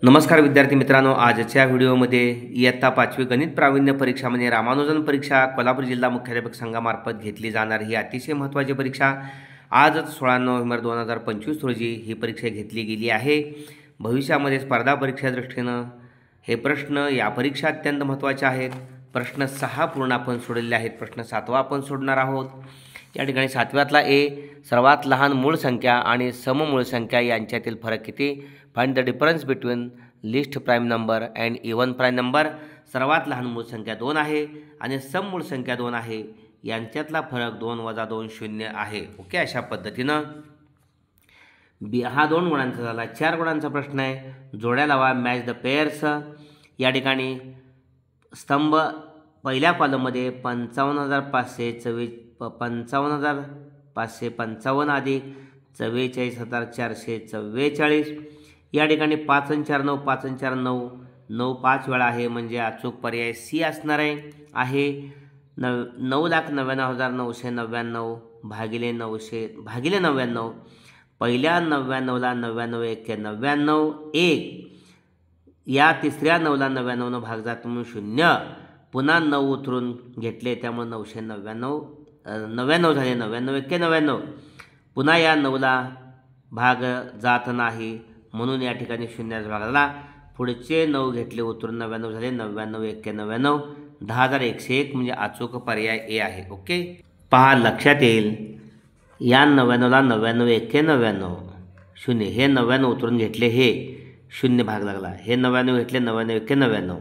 नमस्कार विद्यार्थी मित्रांनो, आजच्या व्हिडिओमध्ये इयत्ता 5वी गणित प्रावीण्य परीक्षा म्हणजे रामानुजन परीक्षा कोल्हापूर जिल्हा मुख्याध्यापक संघामार्फत घेतली जाणार ही अतिशय महत्त्वाची परीक्षा आजच 16 नोव्हेंबर 2025 रोजी ही परीक्षा घेतली गेली आहे। भविष्यामध्ये स्पर्धा परीक्षा दृष्टीनं हे प्रश्न या परीक्षा अत्यंत महत्त्वाचे आहेत। प्रश्न 6 पूर्ण आपण सोडलेले आहेत, प्रश्न 7वा आपण सोडणार आहोत। या ठिकाणी 7व्यातला ए, सर्वात लहान मूळ संख्या आणि सममूळ संख्या यांच्यातील फरक किती? Find the difference between list prime number and even prime number. सर्वात लहान मूळ संख्या 2 आहे आणि सममूळ संख्या 2 आहे, यांच्यातला फरक 2 - 2 0 आहे। ओके, अशा पद्धतीनं हा 2 गुणांचा झाला। 4 गुणांचा प्रश्न आहे, जोड्या लावा, मॅच द पेअर्स। या ठिकाणी स्तंभ पहिल्या कॉलममध्ये 55,555 अधिक 44,444। या ठिकाणी 5 आणि 4 9, 5 आणि 4 9, 9 5 वेळा आहे, म्हणजे अचूक पर्याय सी असणार आहे। 9,99,999 भागिले 99 पहिल्या 99ला 99 1 99 1, या तिसऱ्या 9ला 99 भाग जात म्हणून 0, पुन्हा 9 उतरून घेतले त्यामुळे 999 झाले, 99 1 99, पुन्हा या 9ला भाग जात नाही म्हणून या ठिकाणी 0 भाग झाला, पुढचे 9 घेतले उतरून 99 झाले, 99 1 99, 10,101 म्हणजे अचूक पर्याय ए आहे। ओके, पहा लक्षात येईल, या 99ला 99 1 99 0, हे 99 उतरून घेतले, हे 0 भाग लागला, हे 99 घेतले 99 1 99,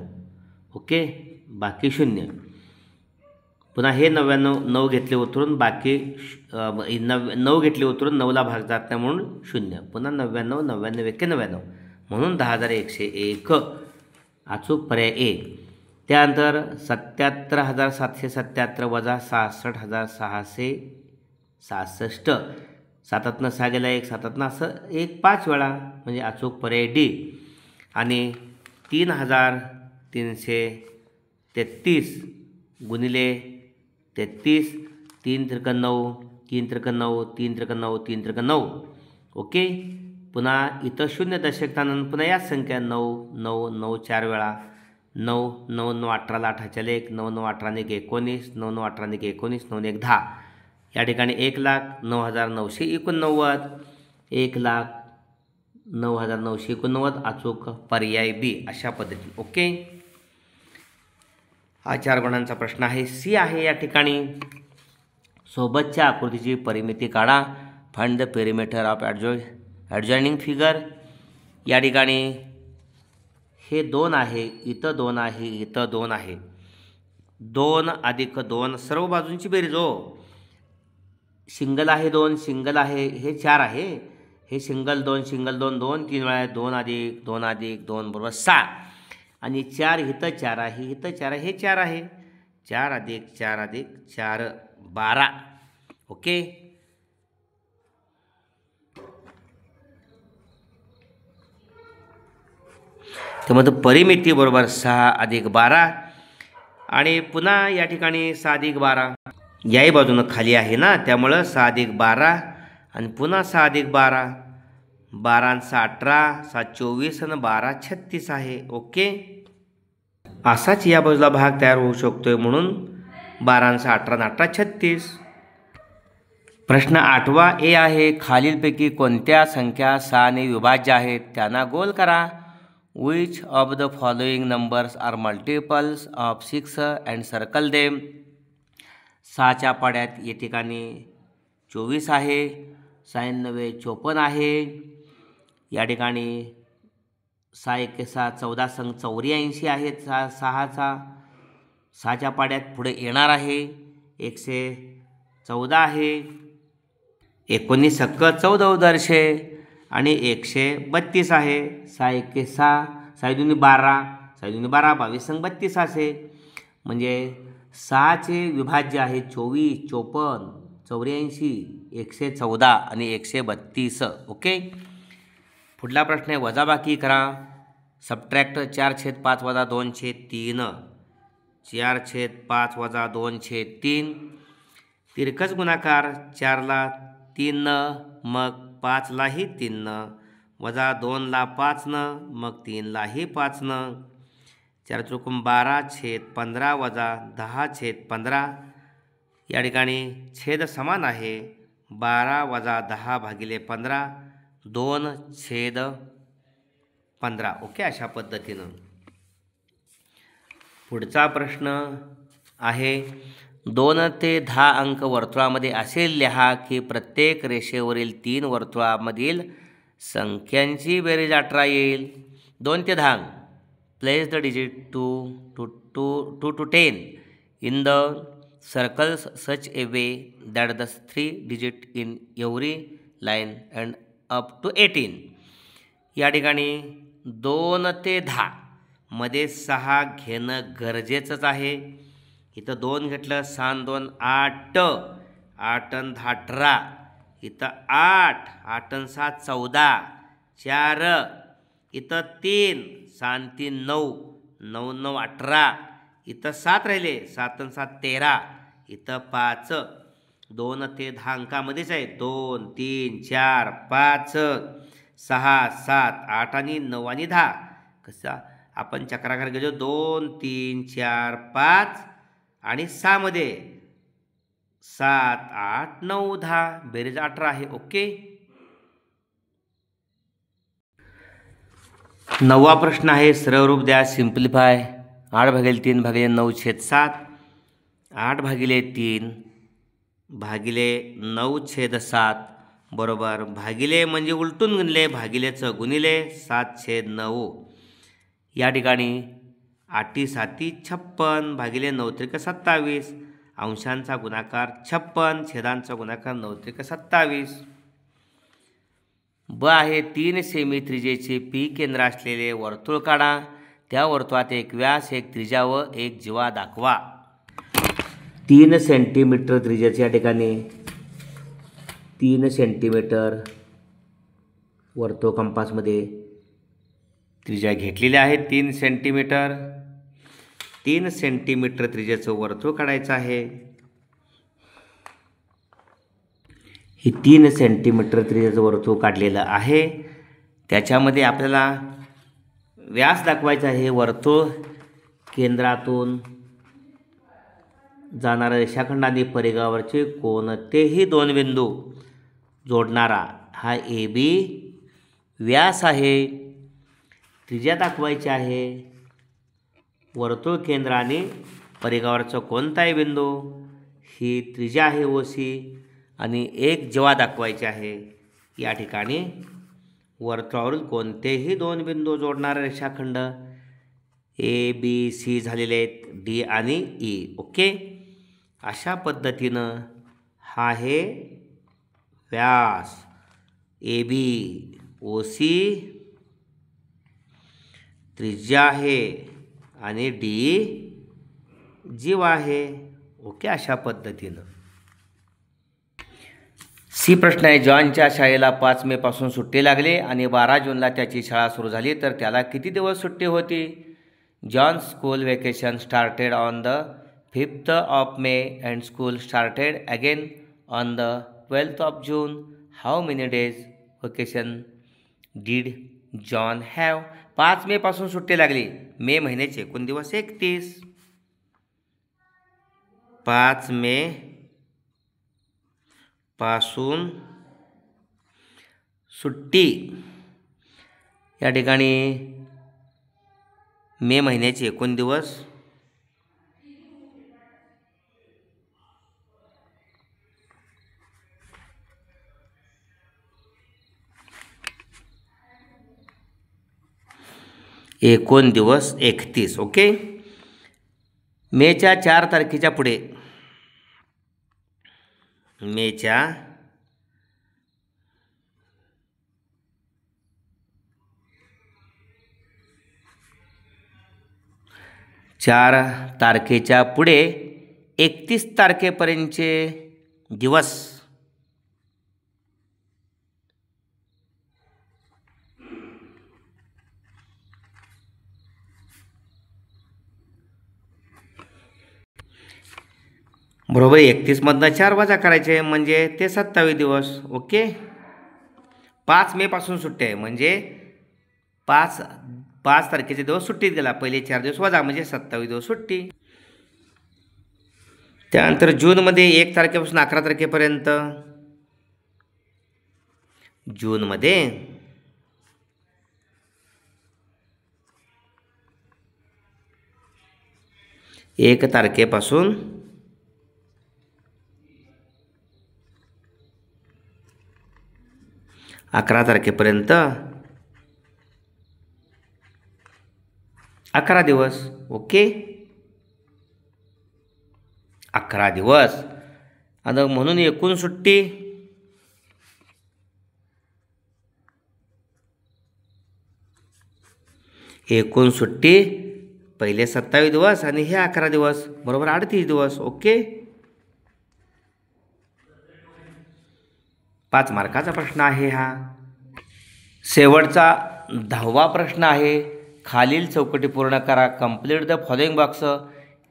ओके, बाकी 0, पुन्हा हे 99 9 घेतले उतरून, बाकी 9 घेतले उतरून 9ला भाग जात नाही म्हणून 0, पुन्हा 99 99 1 99 म्हणून 10,101 अचूक पर्याय ए। त्यानंतर 77,777 वजा 66,666, 7तनं 6 गेला 1, 7तनं असं 1 5 वेळा म्हणजे अचूक पर्याय डी। आणि 3,333 गुणिले 33, 3 त्रिक 9, 3 त्रिक 9, 3 त्रिक 9, 3 त्रिक 9, ओके, पुन्हा इथं 0 दशकतानंतर पुन्हा याच संख्या 9 9 9 4 वेळा, 9 9 9 18ला 8 1, 9 9 18 1 19, 9 9 18 1 19, 9 1 10, या ठिकाणी 1,09,989, 1,09,989 अचूक पर्याय बी अशा पद्धतीने। ओके, हा 4 गुणांचा प्रश्न आहे। सी आहे, या ठिकाणी सोबतच्या आकृतीची परिमिती काढा, find the perimeter of adjoining figure. या ठिकाणी हे 2 आहे, इथं 2 आहे, इथं 2 आहे, 2 अधिक 2 सर्व बाजूंची बेरीज हो, सिंगल आहे 2, सिंगल आहे, हे 4 आहे, हे सिंगल 2 सिंगल 2 2 3 वेळा 2 अधिक 2 अधिक 2 बरोबर 6, आणि 4 इथं 4 आहे, इथं 4 आहे, हे 4 आहे, 4 अधिक 4 अधिक 4 12, ओके, त्यामध्ये परिमिती बरोबर 6 अधिक 12, आणि पुन्हा या ठिकाणी 6 अधिक 12 याही बाजूनं खाली आहे ना, त्यामुळं 6 अधिक 12 आणि पुन्हा 6 अधिक 12, 12 आणि 6 18, 6 24 आणि 12 36 आहे। ओके, असाच या बाजूला भाग तयार होऊ शकतोय म्हणून 12 आणि 6 18 आणि 18 36। प्रश्न 8वा ए आहे, खालीलपैकी कोणत्या संख्या 6 ने विभाज्य आहेत त्यांना गोल करा। Which of the following numbers are multiples of 6 and circle them. 6च्या पाड्यात या ठिकाणी 24 आहे, 96 54 आहे, या ठिकाणी 6 1 6 14 संग 84 आहेत, 6च्या पाड्यात पुढे येणार आहे 114 आहे, 19 सक्क 14 दर्शे आणि 132 आहे, 6 1 6 6 2 12, 6 2 12 22 संग 32 असे, म्हणजे 6चे विभाज्य आहे 24 54 84 114 आणि 132। ओके, पुढला प्रश्न आहे, वजाबाकी करा, सबट्रॅक्ट 4/5 वजा 2/3, 4/5 वजा 2/3, तिरकस गुणाकार 4ला 3 मग 5लाही 3 वजा 2ला 5नं, मग 3लाही 5नं, 4 चौकोन 12/15 वजा 10/15. या ठिकाणी छेद समान आहे. 12 वजा 10 भागिले 15, 2/15. ओके, अशा पद्धतीनं. पुढचा प्रश्न आहे 2 ते 10 अंक वर्तुळामध्ये असे लिहा की प्रत्येक रेषेवरील 3 वर्तुळामधील संख्यांची बेरीज 18 येईल. 2 ते 10 place the digit 2 to 10 in the circles such a way that the 3 digit in every line and up to 18. या ठिकाणी 2 ते 10 मध्ये 6 घेणं गरजेचंच आहे. इथं 2 घेतलं, 6 2 8, 8 आणि 10 18. इथं 8, 8 आणि 7 14, 4. इथं 3, 6 3 9, 9 9 18. इथं 7 राहिले, 7 आणि 7 13. इथं 5. 2 ते 10 अंकामध्येच आहे. 2 3 4 5 6 7 8 आणि 9 आणि 10. कसं आपण चक्राकार घेतो 2 3 4 5 आणि 6 मध्ये 7 8 9 10, बेरीज 18 आहे. ओके. 9वा प्रश्न आहे सरळ रूप द्या. सिम्प्लिफाय. 8/3/9/7, 8/3 भागिले 9/7 बरोबर भागिले म्हणजे उलटून गुणले, भागिलेचं गुणिले 7/9. या ठिकाणी 8 7 56 भागिले 9 त्रिक 27. अंशांचा गुणाकार 56, छेदांचा गुणाकार 9 त्रिक 27. ब आहे 3 सेमी त्रिज्येचे पी केंद्र असलेले वर्तुळ काढा. त्या वर्तुळात एक व्यास, एक त्रिज्या व एक जीवा दाखवा. 3 सेंटीमीटर त्रिज्याच्या ठिकाणी 3 सेंटीमीटर वर्तुळ कंपासमध्ये त्रिज्या घेतलेल्या आहेत. 3 सेंटीमीटर. 3 सेंटीमीटर त्रिज्याचं वर्तुळ काढायचं आहे. हे 3 सेंटीमीटर त्रिज्याचं वर्तुळ काढलेलं आहे. त्याच्यामध्ये आपल्याला व्यास दाखवायचा आहे. वर्तुळ केंद्रातून जाणाऱ्या रेषाखंड आणि परिघावरचे कोणतेही 2 बिंदू जोडणारा हा AB व्यास आहे. त्रिज्या दाखवायची आहे. वर्तुळ केंद्र आणि परिघावरचा कोणताही बिंदू ही त्रिज्या आहे OC आणि एक जीवा दाखवायची आहे. या ठिकाणी वर्तुळावरील कोणतेही 2 बिंदू जोडणारा रेषाखंड ABC झालेले आहेत, D आणि E. ओके. अशा पद्धतीनं हा आहे व्यास AB, OC त्रिज्या आहे आणि D जीवा आहे. ओके. अशा पद्धतीनं. सी प्रश्न आहे जॉनच्या शाळेला 5 मे पासून सुट्टी लागली आणि 12 जूनला त्याची शाळा सुरू झाली तर त्याला किती दिवस सुट्टी होती? John school vacation started on the 5th of May and school started again on the 12th of June. How many days vacation did John have? 5 मे पासून सुट्टी लागली. मे महिन्याचे एकूण दिवस 31. 5 मे पासून सुट्टी. या ठिकाणी मे महिन्याचे एकूण दिवस 31. ओके. मेच्या 4 तारखेच्या पुढे मेच्या 4 तारखेच्या पुढे 31 तारखेपर्यंतचे दिवस बरोबर 31 मधनं 4 वजा करायचे म्हणजे ते 27 दिवस. ओके. 5 मे पासून सुट्टी आहे, म्हणजे 5 तारखेचे दिवस सुट्टीत गेला, पहिले 4 दिवस वजा म्हणजे 27 दिवस सुट्टी. त्यानंतर जूनमध्ये 1 तारखेपासून 11 तारखेपर्यंत, जूनमध्ये 1 तारखेपासून 11 तारखेपर्यंत 11 दिवस. ओके, 11 दिवस. आता म्हणून एकूण सुट्टी पहिले 27 दिवस आणि हे 11 दिवस, बरोबर 38 दिवस. ओके, 5 मार्काचा प्रश्न आहे हा. शेवटचा 10वा प्रश्न आहे. खालील चौकटी पूर्ण करा. Complete the following box.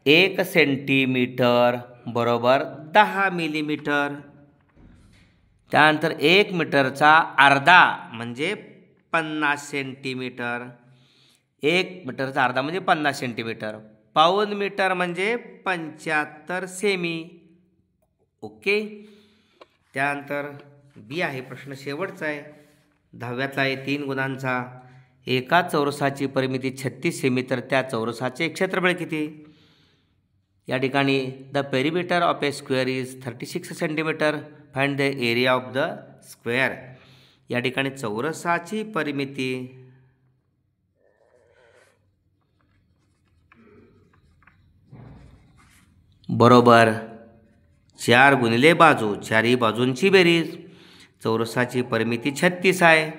1 centimetre बरोबर 10 मिलीमीटर. त्यानंतर 1 मीटरचा अर्धा म्हणजे 50 सेंटीमीटर. 1 मीटरचा अर्धा म्हणजे 50 सेंटीमीटर. पाऊण मीटर म्हणजे 75 सेमी. ओके, त्यानंतर बी आहे प्रश्न, शेवटचा आहे, 10व्यातला आहे, 3 गुणांचा. एका चौरसाची परिमिती 36 सेमी, तर त्या चौरसाचे क्षेत्रफळ किती? या ठिकाणी the perimeter of A square is 36 centimetre. Find the area of the square. या ठिकाणी चौरसाची परिमिती बरोबर 4 गुणिले बाजू, 4ही बाजूंची बेरीज. चौरसाची परिमिती 36 आहे,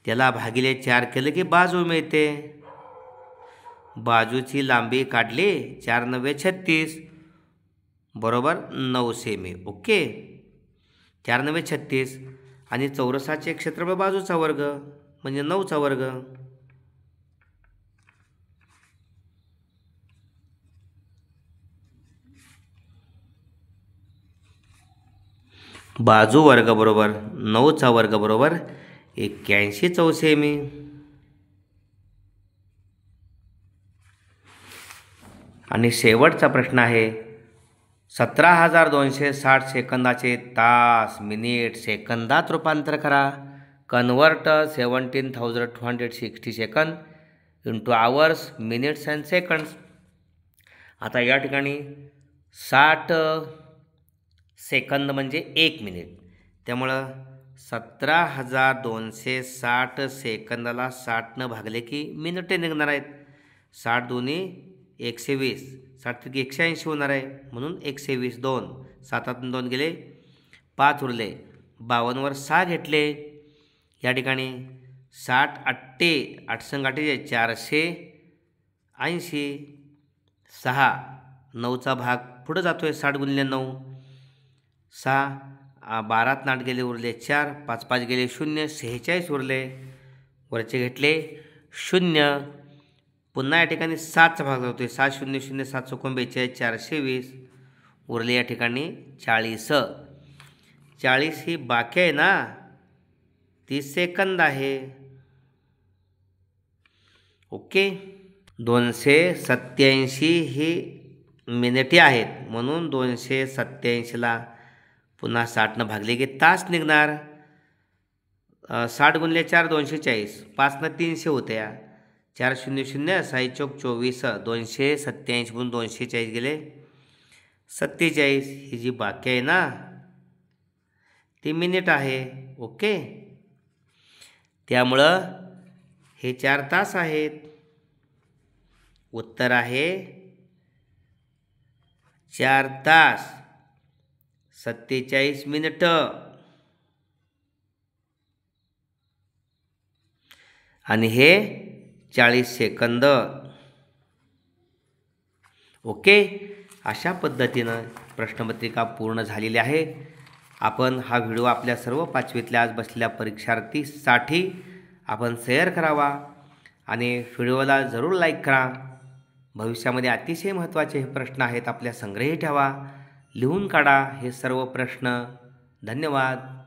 त्याला भागिले 4 केलं की बाजू मिळते. बाजूची लांबी काढली, 4 9 36 बरोबर 9 सेमी. ओके, 4 9 36 आणि चौरसाचे क्षेत्रफळ बाजूचा वर्ग म्हणजे 9चा वर्ग. बाजू वर्ग बरोबर 9चा वर्ग बरोबर 81 चौसेमी. आणि शेवटचा प्रश्न आहे. 17,260 सेकंदाचे तास मिनिट सेकंदात रूपांतर करा. Convert 17,260 second into hours, minutes and seconds. आता या ठिकाणी 60 सेकंद म्हणजे 1 मिनिट, त्यामुळं 17,260 सेकंदाला 60 भागले की मिनिटे निघणार आहेत. 60 दोन्ही 120, 60 की 180 होणार आहे, म्हणून 120. 2 7 2 गेले, 5 उरले, 52 वर 6 घेतले. या ठिकाणी 60 8 8 संग 8 480. 6 9चा भाग पुढे जातोय, 60 गुणिले 9. 6 12 8 गेले, उरले 4, 5 5 गेले 0, 46 उरले, वरचे घेतले 0. पुन्हा या ठिकाणी 7चा भाग जातोय, 7 0 0 7 चौकोन 42, 420 उरले. या ठिकाणी 40. 40 ही बाकी आहे ना, 30 सेकंद आहे. ओके, 287 ही मिनिटे आहेत, म्हणून 287ला पुन्हा 60 भागले की तास निघणार. 60 गुणिले 4 240, 5 न 300 होते. 4 0 0 6 चौक 24, 287 गुण 240 गेले 47. ही जी बाकी आहे ना ती मिनिट आहे. ओके, त्यामुळं हे 4 तास आहेत. उत्तर आहे 4 तास 47 मिनिटं. आणि हे 40 सेकंद. ओके, अशा पद्धतीनं प्रश्नपत्रिका पूर्ण झालेली आहे. आपण हा व्हिडिओ आपल्या सर्व 5वीतल्या आज बसलेल्या परीक्षार्थीसाठी आपण शेअर करावा आणि व्हिडिओला जरूर लाईक करा. भविष्यामध्ये अतिशय महत्त्वाचे हे प्रश्न आहेत, आपल्या संग्रही ठेवा, लिहून काढा हे सर्व प्रश्न. धन्यवाद.